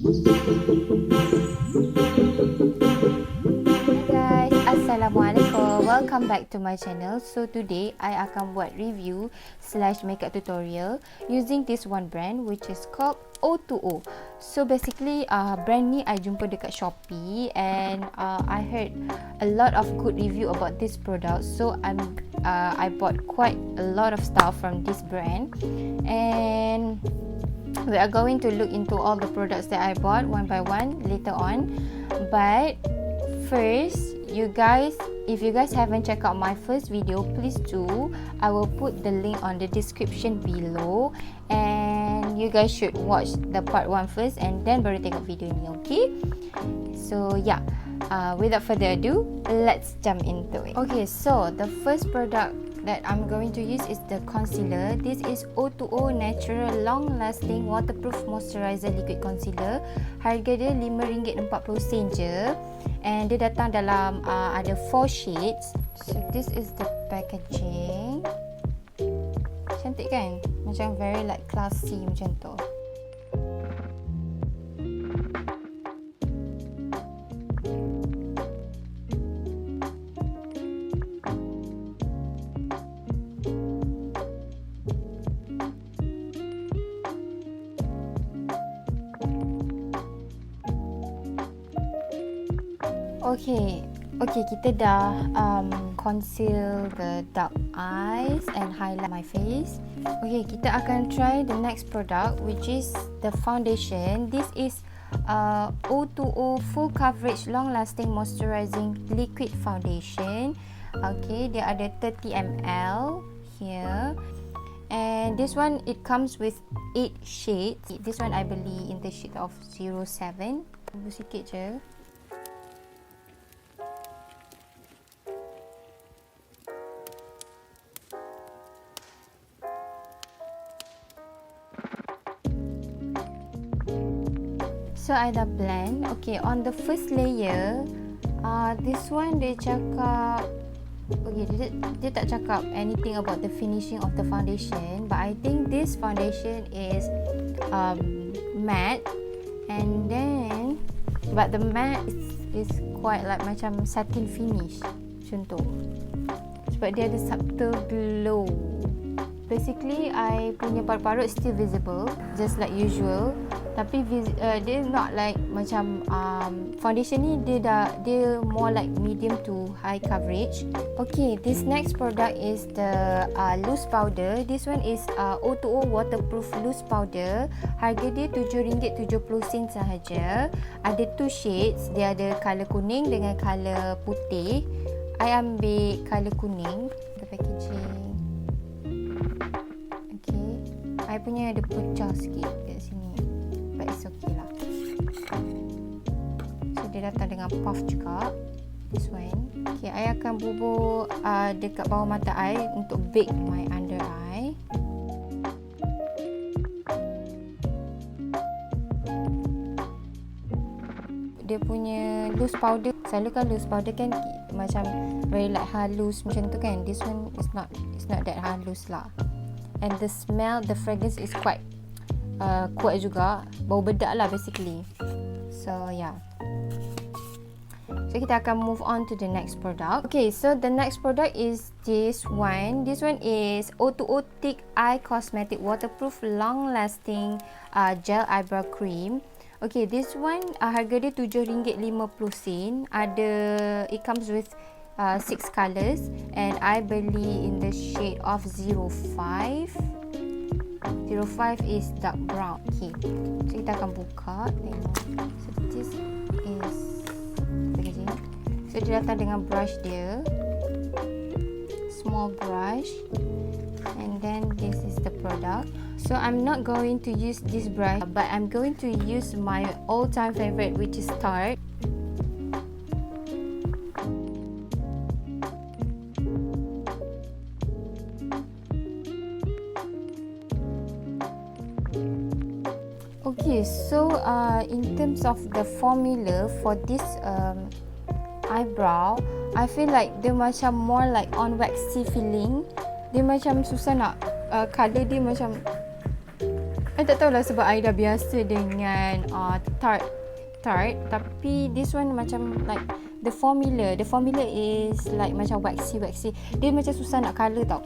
Guys, Assalamualaikum. Welcome back to my channel. So today I akan buat review / makeup tutorial using this one brand which is called O.TWO.O. So basically brand ni I jumpa dekat Shopee and I heard a lot of good review about this product. So I bought quite a lot of stuff from this brand and we are going to look into all the products that I bought one by one later on. But first, if you guys haven't checked out my first video, please do. I will put the link on the description below and you guys should watch the part 1 first and then baru tengok video ni, okay? So yeah, without further ado, let's jump into it. Okay, so the first product that I'm going to use is the concealer. This is O.TWO.O Natural Long Lasting Waterproof Moisturizer Liquid Concealer. Harga dia RM5.40 je. And dia datang dalam ada 4 shades. So this is the packaging. Cantik kan? Macam very like classy macam tu. Okay, kita dah conceal the dark eyes and highlight my face. Okay, kita akan try the next product which is the foundation. This is O.TWO.O Full Coverage Long Lasting Moisturizing Liquid Foundation. Okay, dia ada 30 ml here. And this one, it comes with 8 shades. This one I beli in the shade of 07. Tunggu sikit je. So I dah blend. Okay, on the first layer, this one dia cakap, okay, dia tak cakap anything about the finishing of the foundation, but I think this foundation is matte, and then but the matte is quite like macam satin finish macam tu, sebab dia ada subtle glow. Basically, I punya parut-parut still visible, just like usual. Tapi dia not like macam foundation ni dia more like medium to high coverage. Okay, this next product is the loose powder. This one is O.TWO.O Waterproof Loose Powder. Harga dia RM7.70 sahaja. Ada 2 shades. Dia ada colour kuning dengan colour putih. I ambil colour kuning. The packaging. Okay, I punya ada pecah sikit kat sini. But it's okay lah. So dia datang dengan puff juga. This one. Okay, I akan bubur dekat bawah mata I untuk bake my under eye. Dia punya loose powder, selalu kan loose powder kan macam very like halus macam tu kan. This one is not that halus lah. And the smell, the fragrance is quite kuat juga, bau bedak lah basically. So yeah, so kita akan move on to the next product. Okay, so the next product is this one. This one is O.TWO.O Thick Eye Cosmetic Waterproof Long Lasting Gel Eyebrow Cream. Okay, this one harga dia RM7.50. It comes with 6 colours and I beli in the shade of 05. 05 is dark brown. Okay, so kita akan buka. So this is packaging. So dia datang dengan brush dia, small brush, and then this is the product. So I'm not going to use this brush, but I'm going to use my all-time favorite, which is Tarte. Okay, so in terms of the formula for this eyebrow, I feel like dia macam more like on waxy feeling. Dia macam susah nak colour dia macam I tak tahulah sebab I dah biasa dengan tart, tapi this one macam like the formula is like macam waxy. Dia macam susah nak colour tau.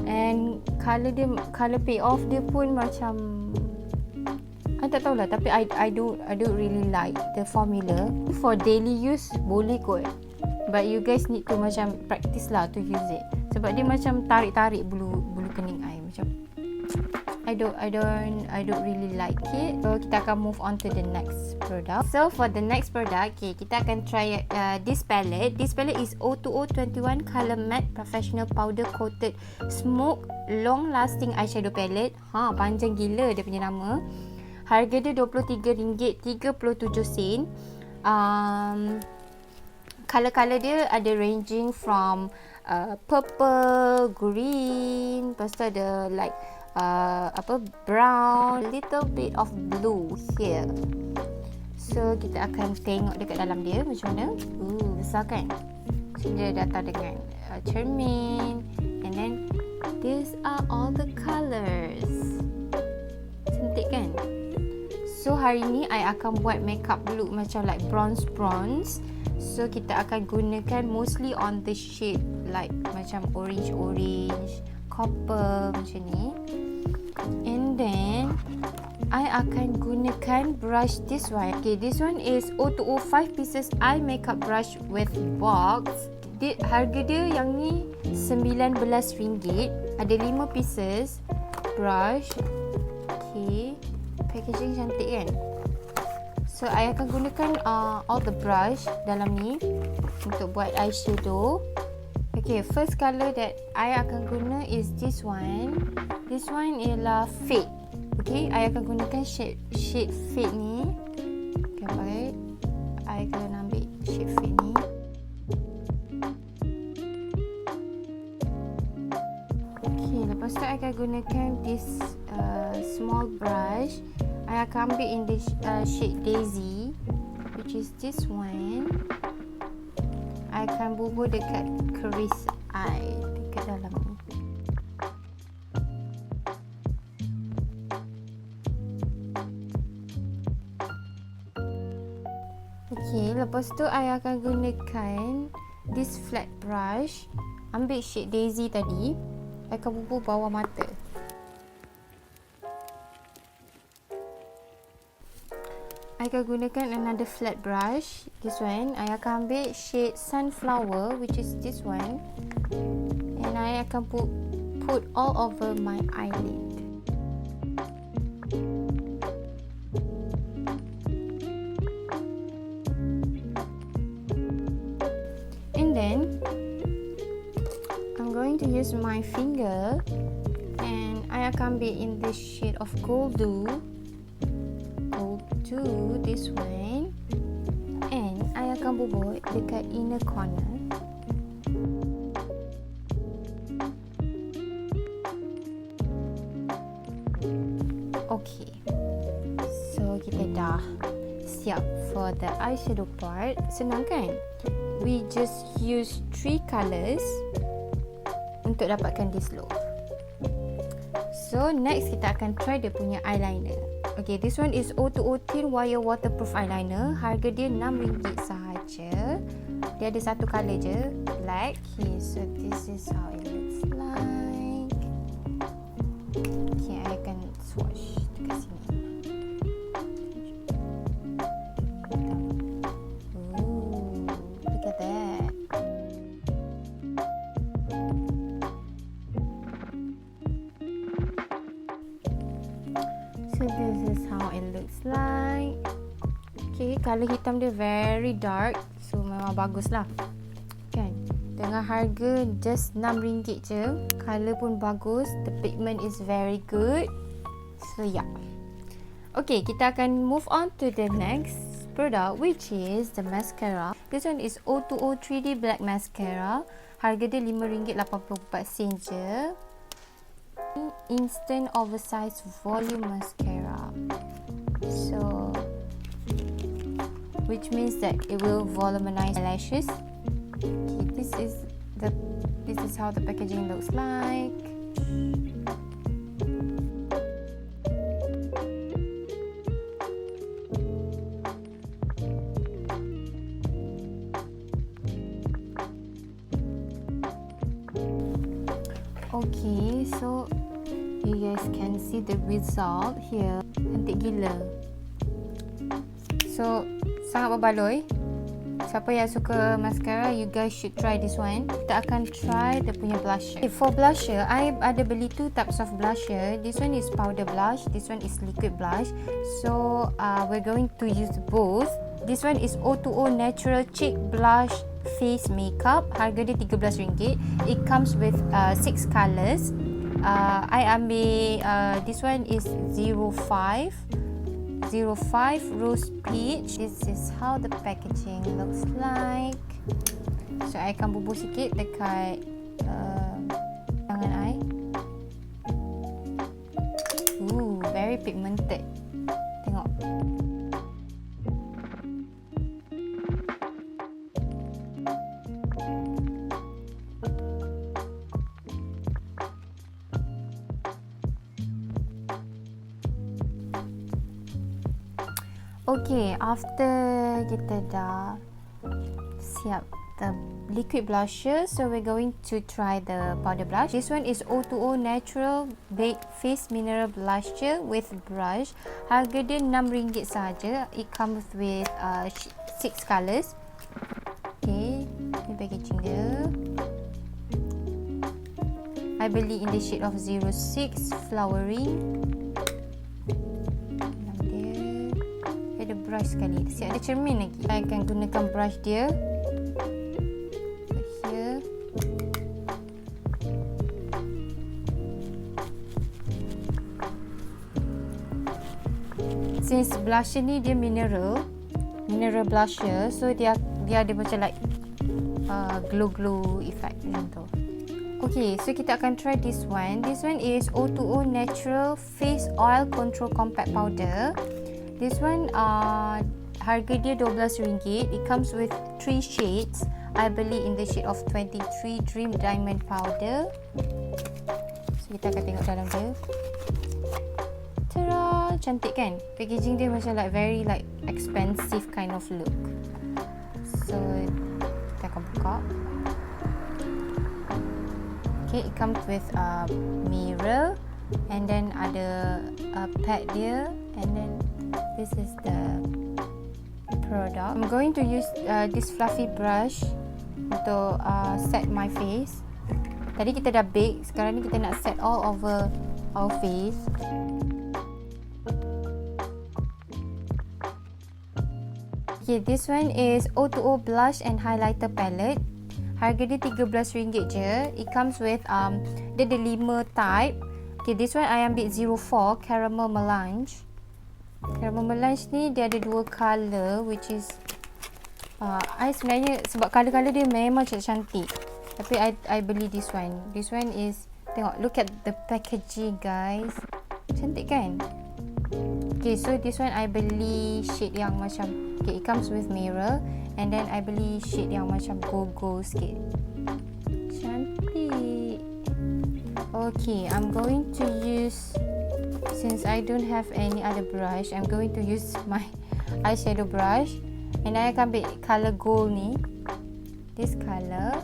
And colour payoff dia pun macam I tak tahulah, tapi I don't really like the formula. For daily use boleh kot, but you guys need to macam practice lah to use it. Sebab dia macam tarik bulu kening I macam I don't really like it. So kita akan move on to the next product. So for the next product, okay, kita akan try this palette. This palette is O.TWO.O 21 Color Matte Professional Powder Coated Smoke Long Lasting Eyeshadow Palette. Panjang gila dia punya nama. Harga dia RM23.37. Color dia ada ranging from purple, green, lepas tu ada like brown, little bit of blue here. So kita akan tengok dekat dalam dia macam mana. Besar kan? So dia datang dengan cermin, and then these are all the colours. Cantik kan? So hari ni I akan buat makeup look macam like bronze. So kita akan gunakan mostly on the shade like macam orange, copper macam ni. And then I akan gunakan brush this one. Okay, this one is O.TWO.O 5 pieces eye makeup brush with box. Harga dia yang ni RM19. Ada 5 pieces brush. Okay, packaging cantik kan? So I akan gunakan all the brush dalam ni untuk buat eyeshadow. Okay, first colour that I akan guna is this one. This one ialah Fade. Okay, I akan gunakan shade Fade ni. Okay, baik. I akan ambil shade Fade ni. Okay, lepas tu I akan gunakan this small brush. I akan ambil in this shade Daisy, which is this one. I akan bubuh dekat crease eye dekat dalam ni. Okay, lepas tu I akan gunakan this flat brush. Ambil shade Daisy tadi. I akan bubuh bawah mata. I akan gunakan another flat brush. This one, I akan ambil shade Sunflower, which is this one. And I akan put all over my eyelid. And then, I'm going to use my finger. And I akan ambil in this shade of Gold Dew. This one, and I akan bubuh dekat inner corner. Okay, so kita dah siap for the eyeshadow part. Senang kan? We just use 3 colours untuk dapatkan this look. So next kita akan try dia punya eyeliner. Okay, this one is O.TWO.O Thin Wire Waterproof Eyeliner. Harga dia RM6 sahaja. Dia ada satu colour je, black. Okay, so this is how it looks like. Okay, I akan swatch dekat sini. Ooh, look at that. So this is how it looks like. Okay, colour hitam dia very dark. So memang bagus lah kan. Dengan harga just RM6 je. Colour pun bagus. The pigment is very good. So yeah. Okay, kita akan move on to the next product, which is the mascara. This one is O.TWO.O 3D Black Mascara. Harga dia RM5.84 je. Instant Oversized Volume Mascara. So, which means that it will voluminize eyelashes. Okay, this is how the packaging looks like. Okay, so you guys can see the result here. Cantik gila. So, sangat berbaloi. Siapa yang suka mascara, you guys should try this one. Kita akan try dia punya blusher. Okay, for blusher, I ada beli two types of blusher. This one is powder blush, this one is liquid blush. So, we're going to use both. This one is O.TWO.O Natural Cheek Blush Face Makeup. Harga dia RM13. It comes with 6 colours. I ambil this one is 05 Rose Peach. This is how the packaging looks like. So I akan bubuh sikit dekat tangan I. Very pigmented. Tengok. Okay, after kita dah siap the liquid blusher, so we're going to try the powder blush. This one is O.TWO.O Natural Baked Face Mineral Blusher with brush. Harga dia RM6 saja. It comes with 6 colours. Okay, ini packaging dia. I beli in the shade of 06 Flowering. Brush sekali. Siap ada cermin lagi. Saya akan gunakan brush dia. Here. Since blusher ni dia mineral blusher, so dia ada macam like glow effect macam tu. Okay, so kita akan try this one. This one is O.TWO.O Natural Face Oil Control Compact Powder. This one harga dia RM12. It comes with 3 shades. I beli in the shade of 23 Dream Diamond Powder. So kita akan tengok dalam dia. Tada! Cantik kan? Packaging dia macam like very like expensive kind of look. So kita akan buka. Okay, it comes with a mirror and then ada pad dia, and then this is the product. I'm going to use this fluffy brush untuk set my face. Tadi kita dah bake, sekarang ni kita nak set all over our face. Okay, this one is O.TWO.O Blush and Highlighter Palette. Harga dia RM13 je. It comes with dia ada 5 type. Okay, this one I ambil 04 Caramel Melange. Caramel Melange ni dia ada 2 colour, which is I sebenarnya sebab colour-colour dia memang cantik. Tapi I beli this one. This one is, tengok, look at the packaging guys. Cantik kan? Okay, so this one I beli shade yang macam, okay, it comes with mirror, and then I beli shade yang macam go-go sikit. Cantik. Okay, I'm going to use, since I don't have any other brush, I'm going to use my eyeshadow brush, and I akan ambil colour gold ni, this colour.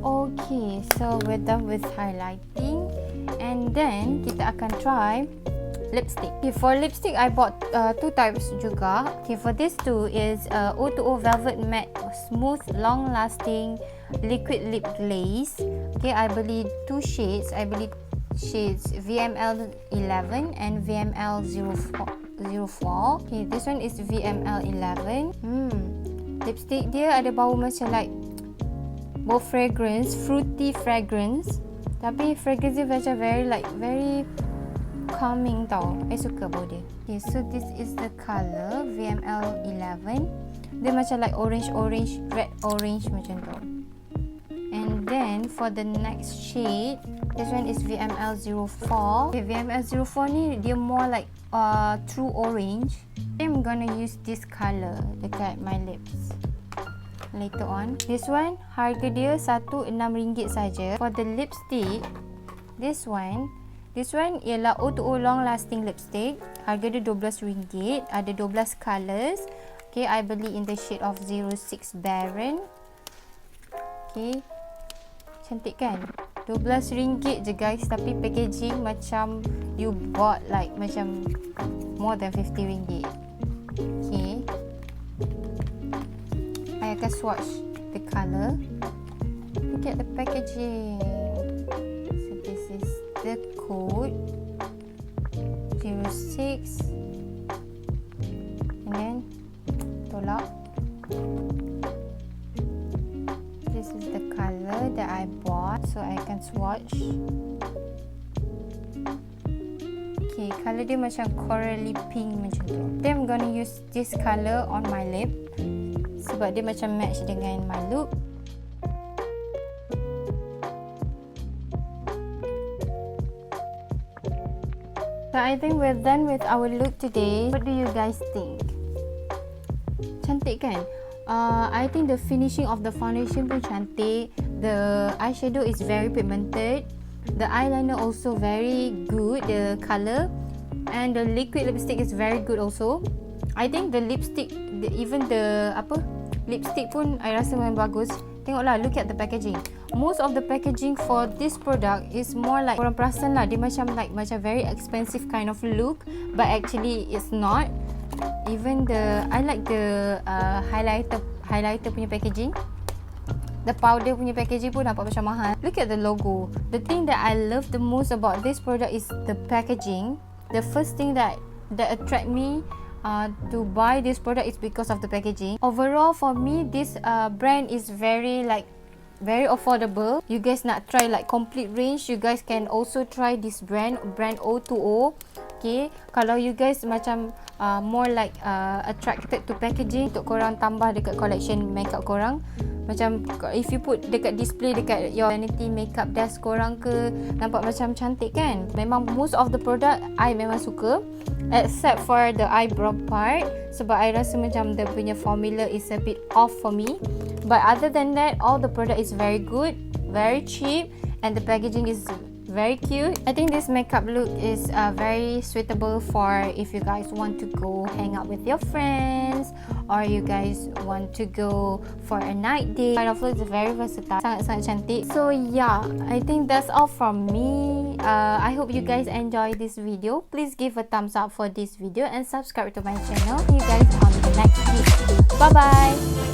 Okay, so we're done with highlighting, and then kita akan try lipstick. Okay, for lipstick I bought 2 types juga. Okay, for this two is O.TWO.O Velvet Matte Smooth Long Lasting Liquid Lip Glaze. Okay, I beli 2 shades. I beli shades VML 11 and VML 04. Okay, this one is VML 11. Lipstick dia ada bau macam like bau fragrance, fruity fragrance. Tapi fragrance dia macam very calming tau. I suka bau dia. Okay, so this is the colour VML 11. Dia macam like orange, red orange macam tu. And then for the next shade, this one is VML 04. Okay, VML 04 ni dia more like true orange. I'm gonna use this colour dekat my lips later on. This one harga dia RM16 saja. For the lipstick, this one This one ialah O.TWO.O Long Lasting Lipstick. Harga dia RM12. Ada 12 colours. Okay, I beli in the shade of 06 Baron. Okay, cantik kan? RM12 je guys, tapi packaging macam you bought like macam more than RM50. Okay, I akan swatch the colour. Look at the packaging. So this is the code 06, and then tolak. This is the colour that I bought, so I can swatch. Okay, colour dia macam corally pink macam tu. Then I'm gonna use this colour on my lip sebab dia macam match dengan my look. So I think we're done with our look today. What do you guys think? Cantik kan? I think the finishing of the foundation pun cantik. The eyeshadow is very pigmented. The eyeliner also very good, the colour. And the liquid lipstick is very good also. I think the lipstick, even the lipstick pun I rasa memang bagus. Tengoklah, look at the packaging. Most of the packaging for this product is more like, korang perasan lah, dia macam very expensive kind of look, but actually it's not. Even I like the highlighter punya packaging. The powder punya packaging pun nampak macam mahal. Look at the logo. The thing that I love the most about this product is the packaging. The first thing that attract me to buy this product is because of the packaging. Overall for me, this brand is very affordable. You guys nak try like complete range, you guys can also try this brand O.TWO.O. Okay, kalau you guys macam more like attracted to packaging, untuk korang tambah dekat collection makeup korang, macam if you put dekat display dekat your vanity makeup desk korang ke, nampak macam cantik kan. Memang most of the product I memang suka, except for the eyebrow part, sebab I rasa macam the punya formula is a bit off for me. But other than that, all the product is very good, very cheap, and the packaging is very cute. I think this makeup look is very suitable for if you guys want to go hang out with your friends, or you guys want to go for a night date. Kind of look is very versatile, sangat-sangat cantik. So yeah, I think that's all from me. I hope you guys enjoy this video. Please give a thumbs up for this video and subscribe to my channel. See you guys on the next video. Bye bye.